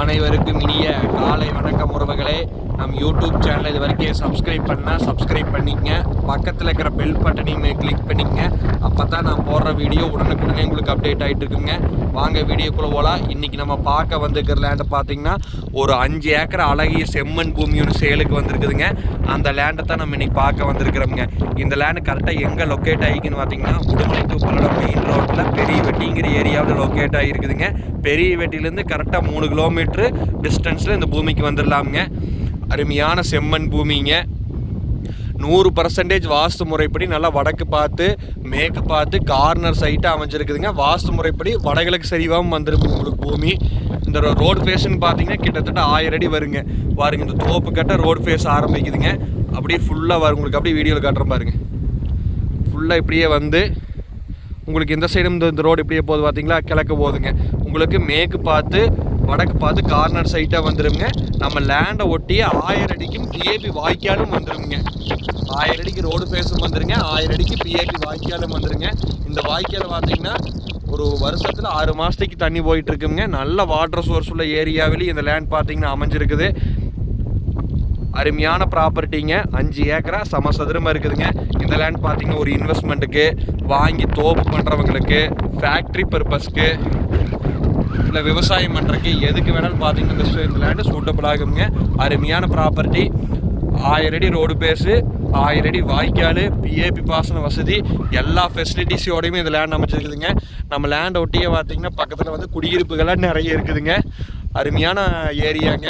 அனைவருக்கும் இனிய காலை வணக்கம் உறவுகளே. நம் யூடியூப் சேனல் இது வரைக்கும் சப்ஸ்கிரைப் பண்ணிக்கங்க. பக்கத்தில் இருக்கிற பெல் பட்டனையுமே கிளிக் பண்ணிக்கங்க. அப்போ தான் நான் போடுற வீடியோ உடனுக்குடனே உங்களுக்கு அப்டேட் ஆகிட்டு இருக்குங்க. வாங்க வீடியோக்குள்ளே போகலாம். இன்றைக்கி நம்ம பார்க்க வந்துருக்கிற லேண்டை பார்த்திங்கன்னா ஒரு 5 ஏக்கர் அழகிய செம்மண் பூமி ஒன்று சேலுக்கு வந்திருக்குதுங்க. அந்த லேண்டை தான் நம்ம இன்றைக்கி பார்க்க வந்திருக்கிறோம்ங்க. இந்த லேண்டு கரெக்டாக எங்கே லொக்கேட் ஆகிக்குன்னு பார்த்திங்கன்னா உடுமலை டு பல்லடம் மெயின் ரோட்டில் பெரிய வெட்டிங்கிற ஏரியாவில் லொக்கேட் ஆகிருக்குதுங்க. பெரிய வெட்டிலேருந்து கரெக்டாக 3 கிலோமீட்ரு டிஸ்டன்ஸில் இந்த பூமிக்கு வந்துடலாமுங்க. அருமையான செம்மண் பூமிங்க. 100% வாஸ்து முறைப்படி நல்லா வடக்கு பார்த்து மேற்கு பார்த்து கார்னர் சைட்டாக அமைஞ்சிருக்குதுங்க. வாஸ்து முறைப்படி வடகிழக்கு சரிவாகவும் வந்துருக்கு உங்களுக்கு பூமி. இந்த ரோடு ஃபேஸ்ன்னு பார்த்தீங்கன்னா கிட்டத்தட்ட 1000 அடி வருங்க. பாருங்க, இந்த தோப்பு கட்ட ரோடு ஃபேஸ் ஆரம்பிக்குதுங்க. அப்படியே ஃபுல்லாக வரும் உங்களுக்கு. அப்படியே வீடியோவில் காட்டுறேன் பாருங்க. ஃபுல்லாக இப்படியே வந்து உங்களுக்கு இந்த சைடும் இந்த ரோடு இப்படியே போகுது பார்த்தீங்களா, கிழக்கு போகுதுங்க. உங்களுக்கு மேற்கு பார்த்து வடக்கு பார்த்து கார்னர் சைட்டாக வந்துடுங்க. நம்ம லேண்டை ஒட்டி 1000 அடிக்கும் பிஏபி வாய்க்காலும் வந்துடுங்க. 1000 அடிக்கு ரோடு ஃபேஸும் வந்துடுங்க, 1000 அடிக்கு பிஏபி வாய்க்காலும் வந்துடுங்க. இந்த வாய்க்கால் பார்த்தீங்கன்னா ஒரு வருஷத்தில் 6 மாதத்துக்கு தண்ணி போயிட்டுருக்குங்க. நல்ல வாட்டர் சோர்ஸ் உள்ள ஏரியாவிலேயும் இந்த லேண்ட் பார்த்தீங்கன்னா அமைஞ்சிருக்குது. அருமையான ப்ராப்பர்ட்டிங்க. 5 ஏக்கரா சமசதுரமாக இருக்குதுங்க. இந்த லேண்ட் பார்த்தீங்கன்னா ஒரு இன்வெஸ்ட்மெண்ட்டுக்கு வாங்கி தோப்பு பண்ணுறவங்களுக்கு, ஃபேக்ட்ரி பர்பஸ்க்கு, இல்லை விவசாயம் பண்ணுறதுக்கு எதுக்கு வேணாலும் பார்த்தீங்கன்னா இந்த லேண்டு சூட்டபிள் ஆகுங்க. அருமையான ப்ராப்பர்ட்டி. 1000 அடி ரோடு பேஸு, 1000 அடி வாய்க்கால், பிஏபி பாசன வசதி, எல்லா ஃபெசிலிட்டிஸோடையுமே இந்த லேண்ட் அமைச்சிருக்குதுங்க. நம்ம லேண்டை ஒட்டியே பார்த்தீங்கன்னா பக்கத்தில் வந்து குடியிருப்புகள்லாம் நிறைய இருக்குதுங்க. அருமையான ஏரியாங்க.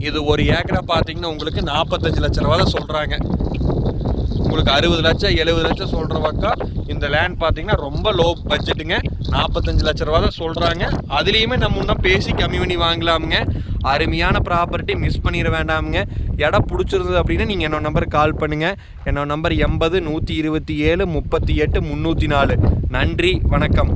இது ஒரு ஏக்கரை பார்த்தீங்கன்னா உங்களுக்கு 45 லட்ச ரூபா தான் சொல்கிறாங்க. உங்களுக்கு 60 லட்சம் 70 லட்சம் சொல்கிற பக்கம் இந்த லேண்ட் பார்த்தீங்கன்னா ரொம்ப லோ பட்ஜெட்டுங்க. 45 லட்ச ரூபா தான் சொல்கிறாங்க. அதுலேயுமே நம்ம இன்னும் பேசி கம்மி பண்ணி வாங்கலாமுங்க. அருமையான ப்ராப்பர்ட்டி, மிஸ் பண்ணிட வேண்டாமுங்க. இடம் பிடிச்சிருந்தது அப்படின்னா நீங்கள் என்னோட நம்பருக்கு கால் பண்ணுங்கள். என்னோட நம்பர் 80 127 38 304. நன்றி, வணக்கம்.